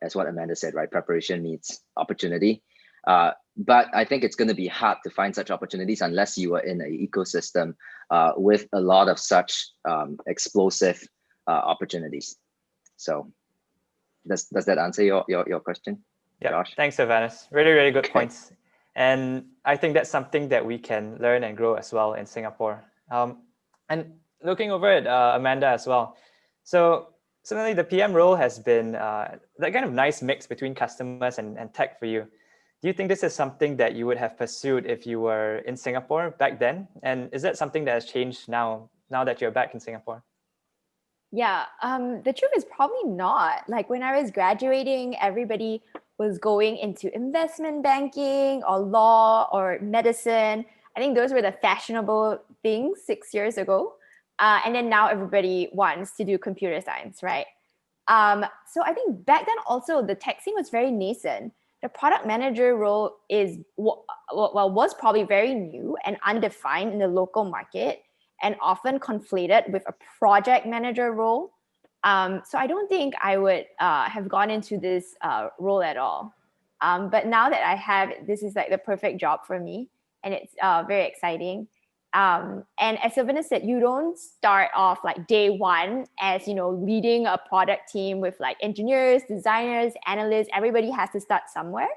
as what Amanda said, right? Preparation meets opportunity. But I think it's going to be hard to find such opportunities unless you are in an ecosystem with a lot of such explosive opportunities. So does that answer your question? Yeah, Josh? thanks, Savannah. Really, really good Okay. points. And I think that's something that we can learn and grow as well in Singapore. And looking over at Amanda as well. So similarly, the PM role has been that kind of nice mix between customers and tech for you. Do you think this is something that you would have pursued if you were in Singapore back then? And is that something that has changed now that you're back in Singapore? Yeah, the truth is probably not. Like when I was graduating, everybody was going into investment banking or law or medicine. I think those were the fashionable things 6 years ago. And then now everybody wants to do computer science, right? So I think back then also the tech scene was very nascent. The product manager role was probably very new and undefined in the local market and often conflated with a project manager role. So I don't think I would have gone into this role at all. But now that I have, this is like the perfect job for me, and it's very exciting. And as Savannah said, you don't start off like day one as, leading a product team with like engineers, designers, analysts. Everybody has to start somewhere.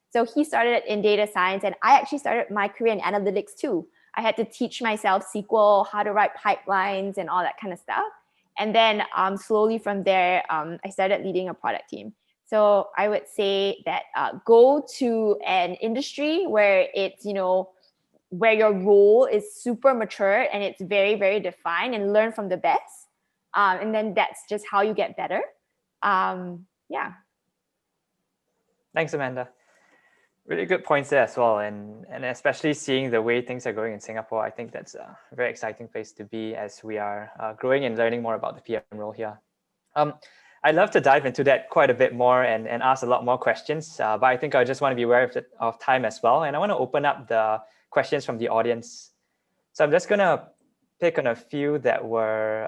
So he started in data science, and I actually started my career in analytics too. I had to teach myself SQL, how to write pipelines and all that kind of stuff. And then slowly from there, I started leading a product team. So I would say that go to an industry where it's, where your role is super mature and it's very, very defined, and learn from the best. And then that's just how you get better. Yeah. Thanks, Amanda. Really good points there as well. And especially seeing the way things are going in Singapore, I think that's a very exciting place to be as we are growing and learning more about the PM role here. I'd love to dive into that quite a bit more and ask a lot more questions, but I think I just want to be aware of time as well. And I want to open up the questions from the audience. So I'm just going to pick on a few that were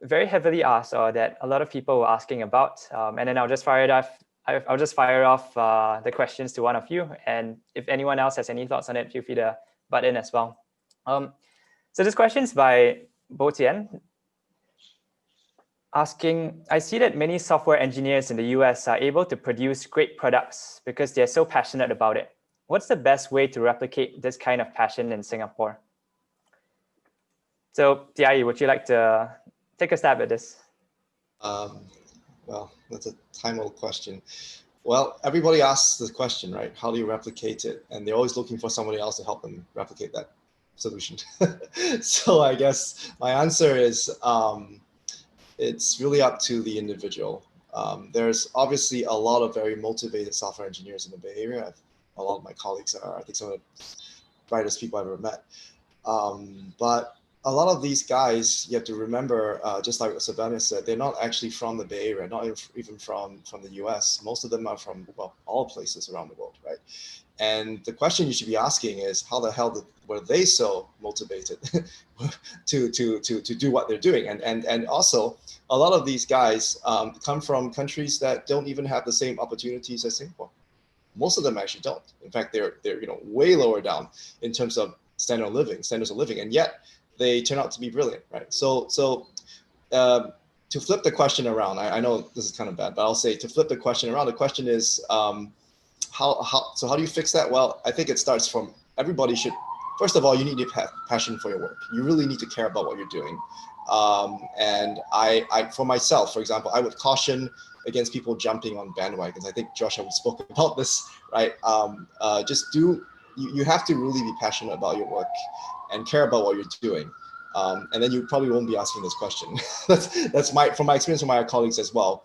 very heavily asked, or that a lot of people were asking about. And then I'll just fire it off. I'll just fire off the questions to one of you. And if anyone else has any thoughts on it, feel free to butt in as well. So this question is by Bo Tian, asking, I see that many software engineers in the US are able to produce great products because they're so passionate about it. What's the best way to replicate this kind of passion in Singapore? So Jiayi, would you like to take a stab at this? Well, that's a time-old question. Well, everybody asks the question, right? How do you replicate it? And they're always looking for somebody else to help them replicate that solution. So I guess my answer is it's really up to the individual. There's obviously a lot of very motivated software engineers in the Bay Area. A lot of my colleagues are, I think, some of the brightest people I've ever met. But a lot of these guys, you have to remember, just like what Savannah said, they're not actually from the Bay Area, not even from the US. Most of them are from, well, all places around the world, right? And the question you should be asking is, how the hell were they so motivated to do what they're doing? And also, a lot of these guys come from countries that don't even have the same opportunities as Singapore. Most of them actually don't. In fact, they're way lower down in terms of standards of living, and yet they turn out to be brilliant, right? So to flip the question around, I know this is kind of bad, but I'll say to flip the question around, the question is, how do you fix that? Well, I think it starts from everybody should, first of all, you need to have passion for your work. You really need to care about what you're doing. And I, for myself, for example, I would caution against people jumping on bandwagons. I think Joshua spoke about this, right? You have to really be passionate about your work and care about what you're doing. And then you probably won't be asking this question. that's from my experience with my colleagues as well.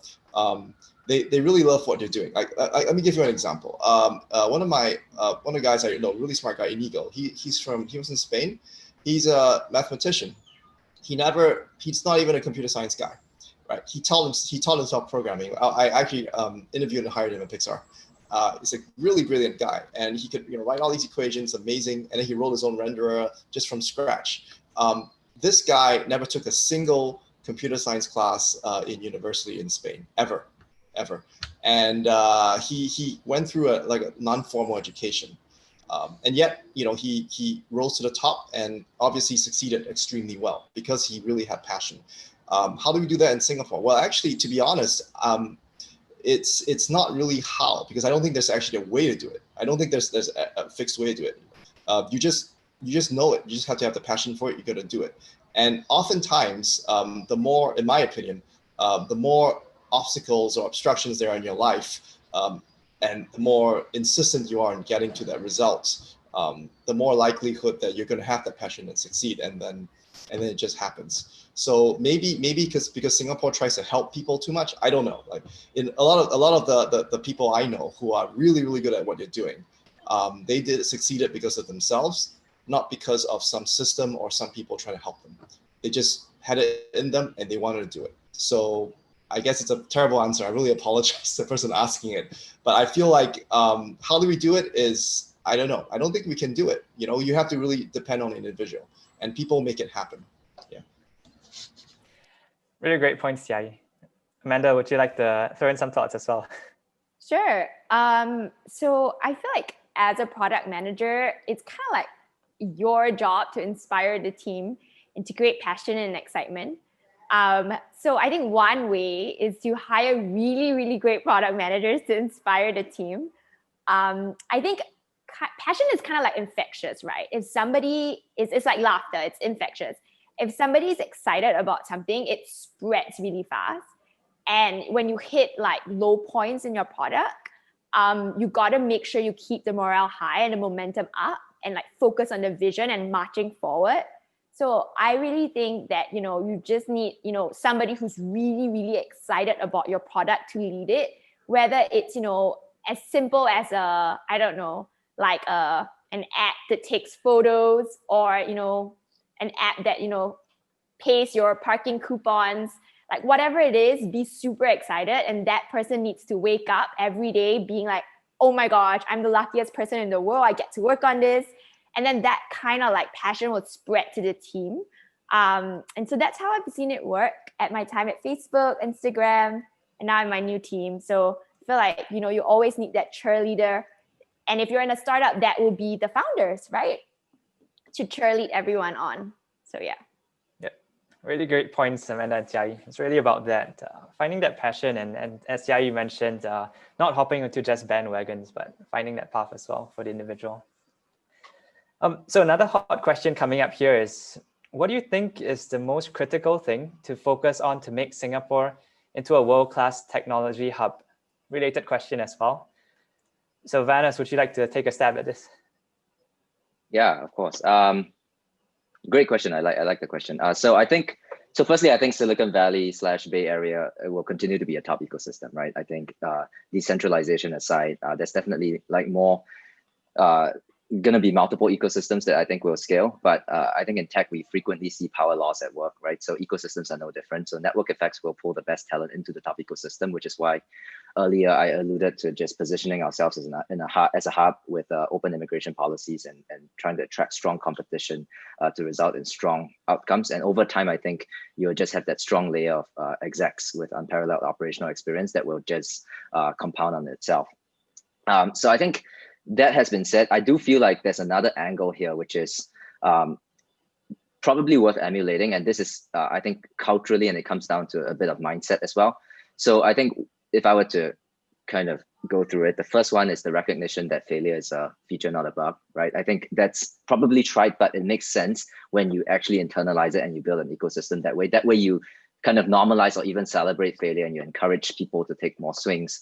They really love what they're doing. Let me give you an example. One of the guys I know, really smart guy, Inigo. He was in Spain. He's a mathematician. He's not even a computer science guy, right? He taught himself programming. I actually interviewed and hired him at Pixar. He's a really brilliant guy, and he could write all these equations, amazing. And then he wrote his own renderer just from scratch. This guy never took a single computer science class in university in Spain, ever. And he went through a non-formal education. And yet, he rose to the top and obviously succeeded extremely well because he really had passion. How do we do that in Singapore? Well, actually, to be honest, it's not really how, because I don't think there's actually a way to do it. I don't think there's a fixed way to do it. You just know it. You just have to have the passion for it. You got to do it. And oftentimes, the more, in my opinion, the more obstacles or obstructions there are in your life, and the more insistent you are in getting to that result, the more likelihood that you're going to have that passion and succeed, and then it just happens. So maybe because Singapore tries to help people too much, I don't know. Like in a lot of the people I know who are really, really good at what they're doing, they succeeded because of themselves, not because of some system or some people trying to help them. They just had it in them and they wanted to do it. So I guess it's a terrible answer. I really apologize to the person asking it, but I feel like how do we do it is, I don't know. I don't think we can do it. You have to really depend on the individual, and people make it happen. Yeah. Really great points, Jiayi. Amanda, would you like to throw in some thoughts as well? Sure. So I feel like as a product manager, it's kind of like your job to inspire the team and to create passion and excitement. So I think one way is to hire really, really great product managers to inspire the team. I think passion is kind of like infectious, right? If somebody it's like laughter, it's infectious. If somebody is excited about something, it spreads really fast. And when you hit like low points in your product, you got to make sure you keep the morale high and the momentum up and like focus on the vision and marching forward. So I really think that, you just need, somebody who's really, really excited about your product to lead it, whether it's, as simple as an app that takes photos, or, an app that, pays your parking coupons. Like whatever it is, be super excited. And that person needs to wake up every day being like, oh my gosh, I'm the luckiest person in the world. I get to work on this. And then that kind of like passion will spread to the team. And so that's how I've seen it work at my time at Facebook, Instagram, and now in my new team. So I feel like, you always need that cheerleader. And if you're in a startup, that will be the founders, right? To cheerlead everyone on. So yeah. Really great points, Amanda and Jiayi. It's really about that, finding that passion and as Jiayi mentioned, not hopping into just bandwagons, but finding that path as well for the individual. So another hot question coming up here is, what do you think is the most critical thing to focus on to make Singapore into a world-class technology hub? Related question as well. So Vanus, would you like to take a stab at this? Yeah, of course. Great question. I like the question. So firstly, I think Silicon Valley / Bay Area will continue to be a top ecosystem, right? I think decentralization aside, there's definitely like more going to be multiple ecosystems that I think will scale. But I think in tech, we frequently see power laws at work, right? So ecosystems are no different. So network effects will pull the best talent into the top ecosystem, which is why earlier I alluded to just positioning ourselves as a hub with open immigration policies and trying to attract strong competition to result in strong outcomes. And over time, I think you'll just have that strong layer of execs with unparalleled operational experience that will just compound on itself. So I think that has been said. I do feel like there's another angle here, which is probably worth emulating. And this is, I think, culturally, and it comes down to a bit of mindset as well. So I think if I were to kind of go through it, the first one is the recognition that failure is a feature, not a bug, right? I think that's probably trite, but it makes sense when you actually internalize it and you build an ecosystem that way. That way you kind of normalize or even celebrate failure and you encourage people to take more swings.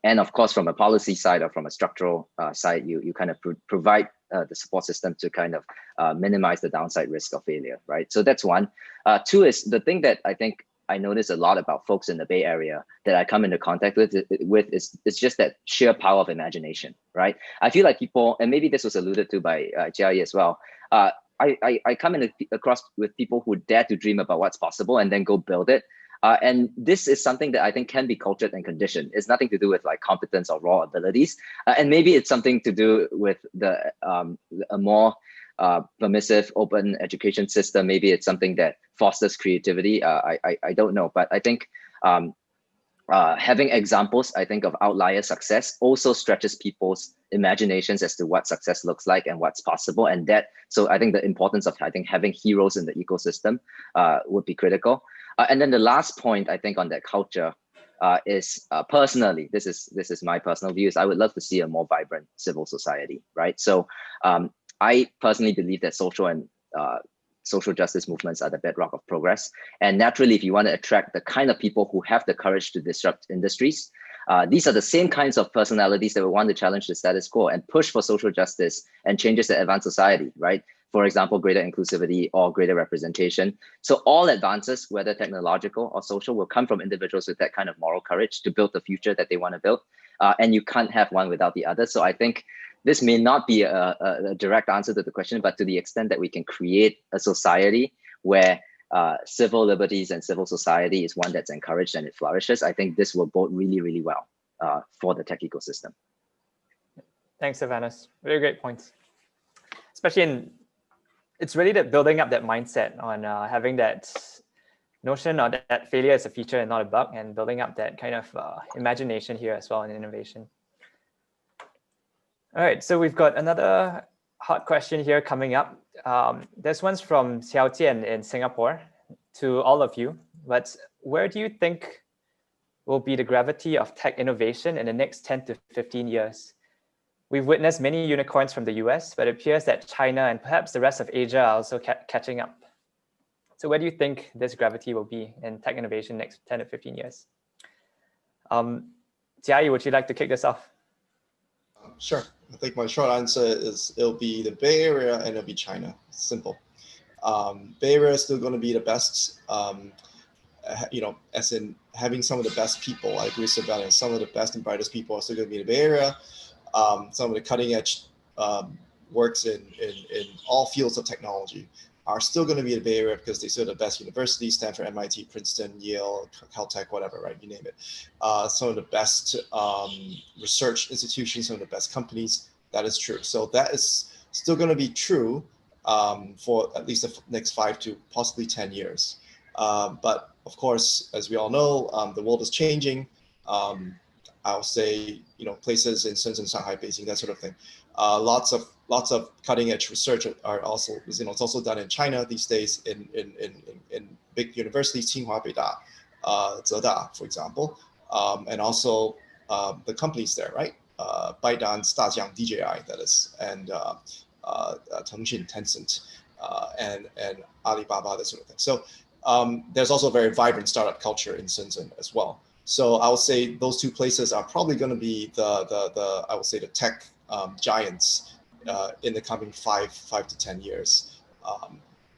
And of course, from a policy side or from a structural side, you kind of provide the support system to kind of minimize the downside risk of failure, right? So that's one. Two is the thing that I think I notice a lot about folks in the Bay Area that I come into contact with is just that sheer power of imagination, right? I feel like people, and maybe this was alluded to by Jiayi as well, I come across with people who dare to dream about what's possible and then go build it. And this is something that I think can be cultured and conditioned. It's nothing to do with like competence or raw abilities. And maybe it's something to do with a more permissive, open education system. Maybe it's something that fosters creativity. I don't know, but I think having examples, I think, of outlier success also stretches people's imaginations as to what success looks like and what's possible. And so I think the importance of having heroes in the ecosystem would be critical. And then the last point, I think, on that culture is personally, this is my personal view, is I would love to see a more vibrant civil society, right? So I personally believe that social and social justice movements are the bedrock of progress. And naturally, if you want to attract the kind of people who have the courage to disrupt industries, these are the same kinds of personalities that will want to challenge the status quo and push for social justice and changes that advance society, right? For example, greater inclusivity or greater representation. So all advances, whether technological or social, will come from individuals with that kind of moral courage to build the future that they want to build. And you can't have one without the other. So I think this may not be a direct answer to the question, but to the extent that we can create a society where civil liberties and civil society is one that's encouraged and it flourishes, I think this will bode really, really well for the tech ecosystem. Thanks, Sylvanus. Very great points. Especially it's really that building up that mindset on having that notion or that failure is a feature and not a bug, and building up that kind of imagination here as well and innovation. All right, so we've got another hot question here coming up. This one's from Xiao Jian in Singapore to all of you. But where do you think will be the gravity of tech innovation in the next 10 to 15 years? We've witnessed many unicorns from the US, but it appears that China and perhaps the rest of Asia are also catching up. So where do you think this gravity will be in tech innovation next 10 to 15 years? Jiayi, would you like to kick this off? Sure. I think my short answer is it'll be the Bay Area and it'll be China. Simple. Bay Area is still going to be the best, as in having some of the best people. I agree with Sylvanus. Some of the best and brightest people are still going to be in the Bay Area. Some of the cutting edge works in all fields of technology are still going to be in the Bay Area because they still have the best universities: Stanford, MIT, Princeton, Yale, Caltech, whatever, right? You name it. Some of the best research institutions, some of the best companies. That is true. So that is still going to be true for at least the next 5 to possibly 10 years. But of course, as we all know, the world is changing. I'll say, places in Shenzhen, Shanghai, Beijing, that sort of thing. Lots of cutting edge research are also, it's also done in China these days in big universities, Tsinghua, Beida, Zeda, for example, and also the companies there, right? ByteDance, Dajiang, DJI, that is, and Tenchin, Tencent, and Alibaba, that sort of thing. So there's also a very vibrant startup culture in Shenzhen as well. So I would say those two places are probably going to be the tech giants in the coming 5 to 10 years.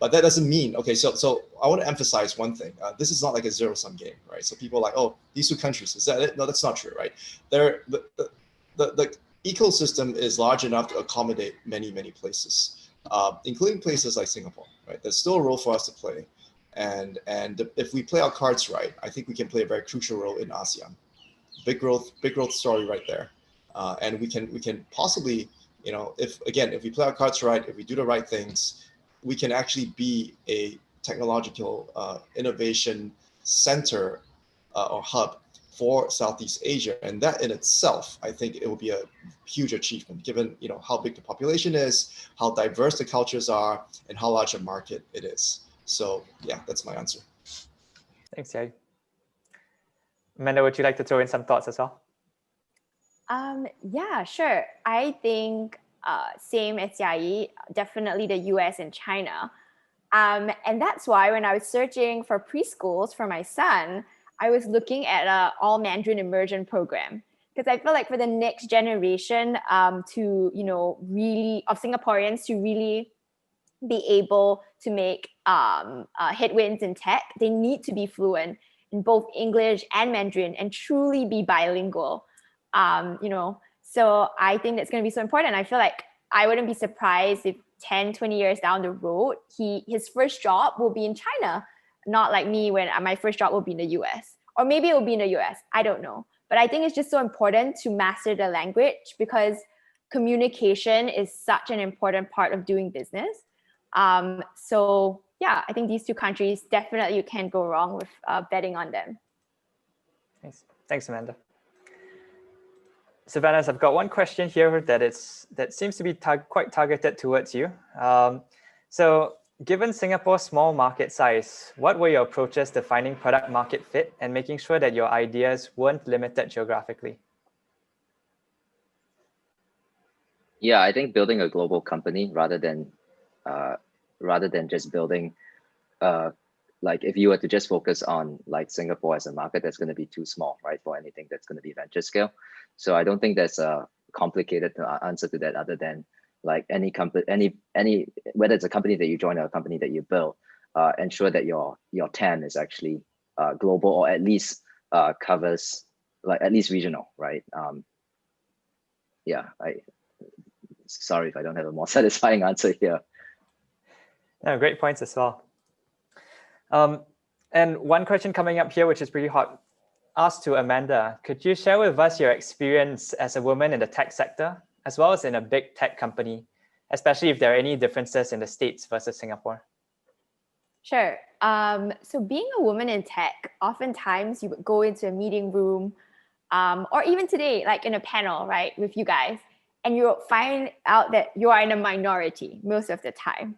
But that doesn't mean, okay, so I want to emphasize one thing. This is not like a zero-sum game, right? So people are like, oh, these two countries, is that it? No, that's not true, right? The ecosystem is large enough to accommodate many, many places, including places like Singapore, right? There's still a role for us to play. And if we play our cards right, I think we can play a very crucial role in ASEAN. Big growth story right there. And we can possibly, if we play our cards right, if we do the right things, we can actually be a technological innovation center or hub for Southeast Asia. And that in itself, I think it will be a huge achievement, given how big the population is, how diverse the cultures are, and how large a market it is. So yeah, that's my answer. Thanks, Jiayi. Amanda, would you like to throw in some thoughts as well? Yeah, sure. I think same as Jiayi, definitely the US and China. And that's why when I was searching for preschools for my son, I was looking at an all Mandarin immersion program, because I feel like for the next generation to, really, of Singaporeans to really be able to make headwinds in tech, they need to be fluent in both English and Mandarin and truly be bilingual. So I think that's going to be so important. I feel like I wouldn't be surprised if 10, 20 years down the road, his first job will be in China, not like me when my first job will be in the US, or maybe it will be in the US. I don't know. But I think it's just so important to master the language, because communication is such an important part of doing business. So yeah, I think these two countries, definitely you can't go wrong with betting on them. Thanks, Amanda. Savannah, I've got one question here that seems to be quite targeted towards you. So given Singapore's small market size, what were your approaches to finding product market fit and making sure that your ideas weren't limited geographically? Yeah, I think building a global company rather than just building, like if you were to just focus on like Singapore as a market, that's going to be too small, right, for anything that's going to be venture scale. So I don't think there's a complicated answer to that, other than like any company, whether it's a company that you join or a company that you build, ensure that your TAM is actually global, or at least covers like at least regional, right? Sorry if I don't have a more satisfying answer here. No, great points as well. And one question coming up here, which is pretty hot, asked to Amanda. Could you share with us your experience as a woman in the tech sector, as well as in a big tech company, especially if there are any differences in the States versus Singapore? Sure. So being a woman in tech, oftentimes you would go into a meeting room, or even today, like in a panel, right, with you guys, and you'll find out that you are in a minority most of the time.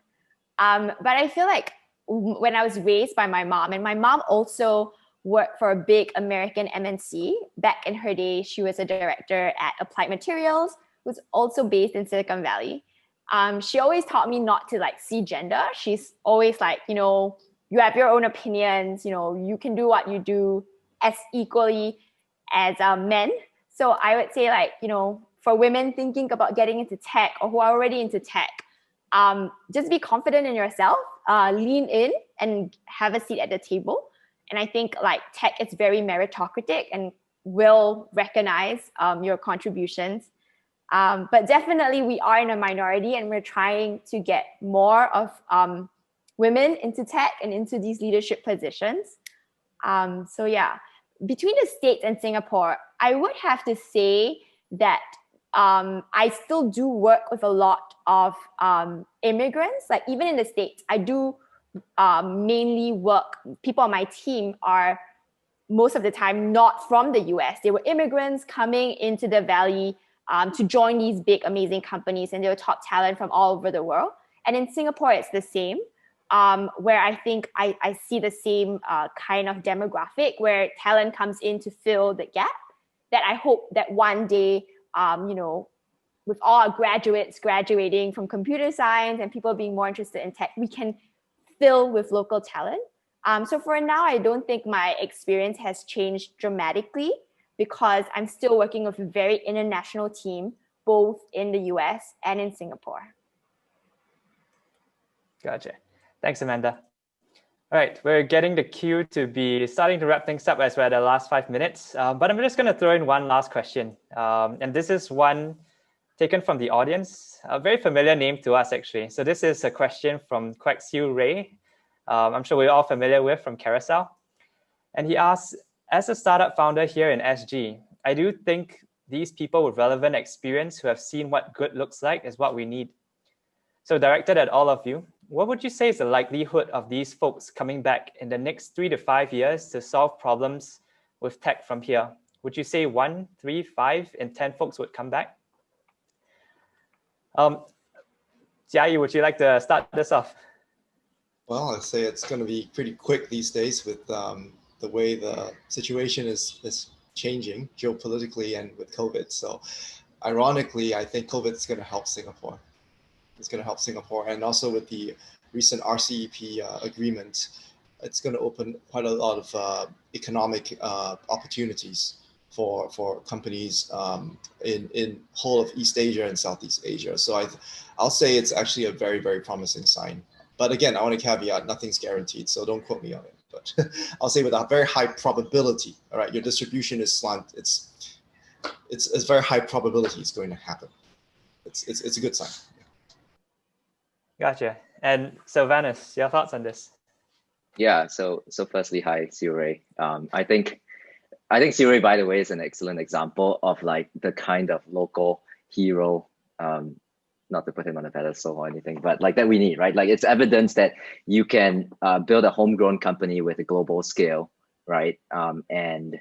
But I feel like when I was raised by my mom, and my mom also worked for a big American MNC. Back in her day, she was a director at Applied Materials, who's also based in Silicon Valley. She always taught me not to like see gender. She's always like, you have your own opinions, you can do what you do as equally as men. So I would say like, for women thinking about getting into tech or who are already into tech, just be confident in yourself, lean in and have a seat at the table. And I think like tech is very meritocratic and will recognize your contributions. But definitely we are in a minority, and we're trying to get more of women into tech and into these leadership positions. So yeah, between the States and Singapore, I would have to say that I still do work with a lot of immigrants. Like even in the States, I do mainly work, people on my team are most of the time not from the US. They were immigrants coming into the Valley to join these big, amazing companies, and they were top talent from all over the world. And in Singapore, it's the same, where I think I see the same kind of demographic where talent comes in to fill the gap that I hope that one day, with all our graduates graduating from computer science and people being more interested in tech, we can fill with local talent. So for now, I don't think my experience has changed dramatically because I'm still working with a very international team, both in the US and in Singapore. Gotcha. Thanks, Amanda. All right, we're getting the cue to be starting to wrap things up as we're at the last 5 minutes. But I'm just going to throw in one last question. And this is one taken from the audience, a very familiar name to us, actually. So this is a question from Kwek Siu Ray. I'm sure we're all familiar with from Carousel. And he asks, as a startup founder here in SG, I do think these people with relevant experience who have seen what good looks like is what we need. So directed at all of you, what would you say is the likelihood of these folks coming back in the next 3 to 5 years to solve problems with tech from here? Would you say 1, 3, 5 in 10 folks would come back? Jiayi, would you like to start this off? Well, I'd say it's going to be pretty quick these days with the way the situation is changing geopolitically and with COVID. So ironically, I think COVID is going to help Singapore. It's going to help Singapore. And also with the recent RCEP agreement, it's going to open quite a lot of economic opportunities for companies in whole of East Asia and Southeast Asia. So I'll say it's actually a very, very promising sign. But again, I want to caveat, nothing's guaranteed, so don't quote me on it. But I'll say with a very high probability, all right, your distribution is slant. It's very high probability it's going to happen. It's a good sign. Gotcha. And Sylvanus, your thoughts on this? Yeah, so firstly, hi, Siu-Ray. I think Siu-Ray, by the way, is an excellent example of like the kind of local hero, not to put him on a pedestal or anything, but like that we need, right? Like it's evidence that you can build a homegrown company with a global scale, right? And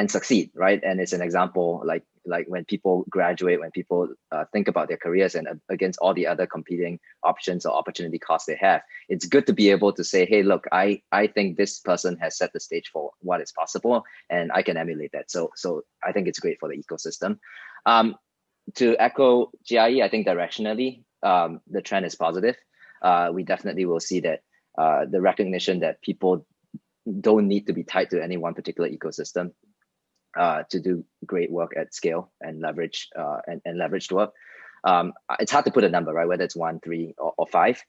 succeed, right? And it's an example like when people graduate, when people think about their careers and against all the other competing options or opportunity costs they have, it's good to be able to say, hey, look, I think this person has set the stage for what is possible and I can emulate that. So I think it's great for the ecosystem. To echo Jiayi, I think directionally, the trend is positive. We definitely will see that the recognition that people don't need to be tied to any one particular ecosystem to do great work at scale and leverage and leveraged work. It's hard to put a number, right? Whether it's 1, 3, or 5.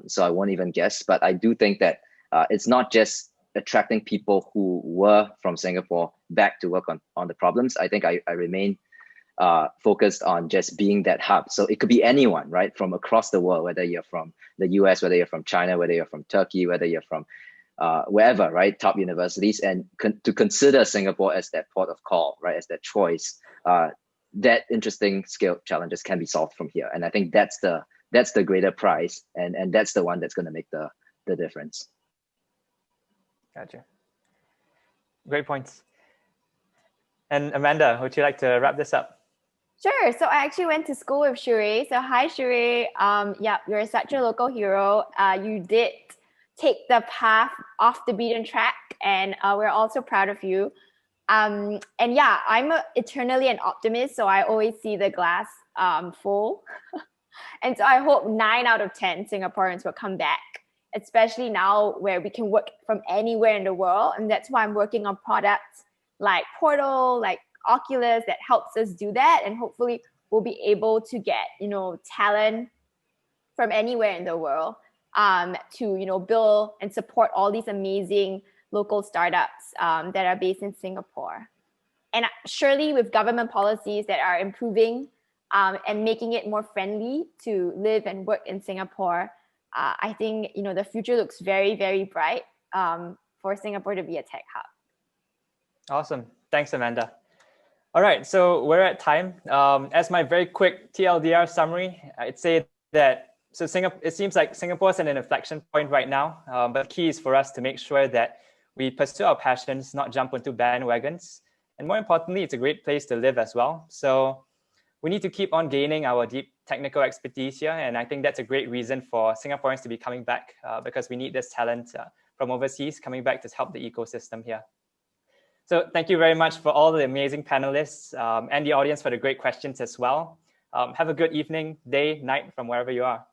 So I won't even guess, but I do think that it's not just attracting people who were from Singapore back to work on the problems. I think I remain focused on just being that hub. So it could be anyone, right? From across the world, whether you're from the US, whether you're from China, whether you're from Turkey, whether you're from wherever, right? Top universities, and to consider Singapore as that port of call, right? As that choice, that interesting scale challenges can be solved from here. And I think that's the greater prize. And that's the one that's going to make the difference. Gotcha. Great points. And Amanda, would you like to wrap this up? Sure. So I actually went to school with Shure. So hi, Shure. Yeah, you're such a local hero. You did take the path off the beaten track, and we're also proud of you. And yeah, I'm eternally an optimist, so I always see the glass full. And so I hope 9 out of 10 Singaporeans will come back, especially now where we can work from anywhere in the world. And that's why I'm working on products like Portal, like Oculus that helps us do that. And hopefully we'll be able to get, talent from anywhere in the world to, build and support all these amazing local startups that are based in Singapore. And surely with government policies that are improving and making it more friendly to live and work in Singapore, I think, the future looks very, very bright for Singapore to be a tech hub. Awesome. Thanks, Amanda. All right, so we're at time. As my very quick TLDR summary, I'd say that it seems like Singapore's at an inflection point right now, but the key is for us to make sure that we pursue our passions, not jump into bandwagons. And more importantly, it's a great place to live as well. So we need to keep on gaining our deep technical expertise here. And I think that's a great reason for Singaporeans to be coming back because we need this talent from overseas coming back to help the ecosystem here. So thank you very much for all the amazing panelists and the audience for the great questions as well. Have a good evening, day, night from wherever you are.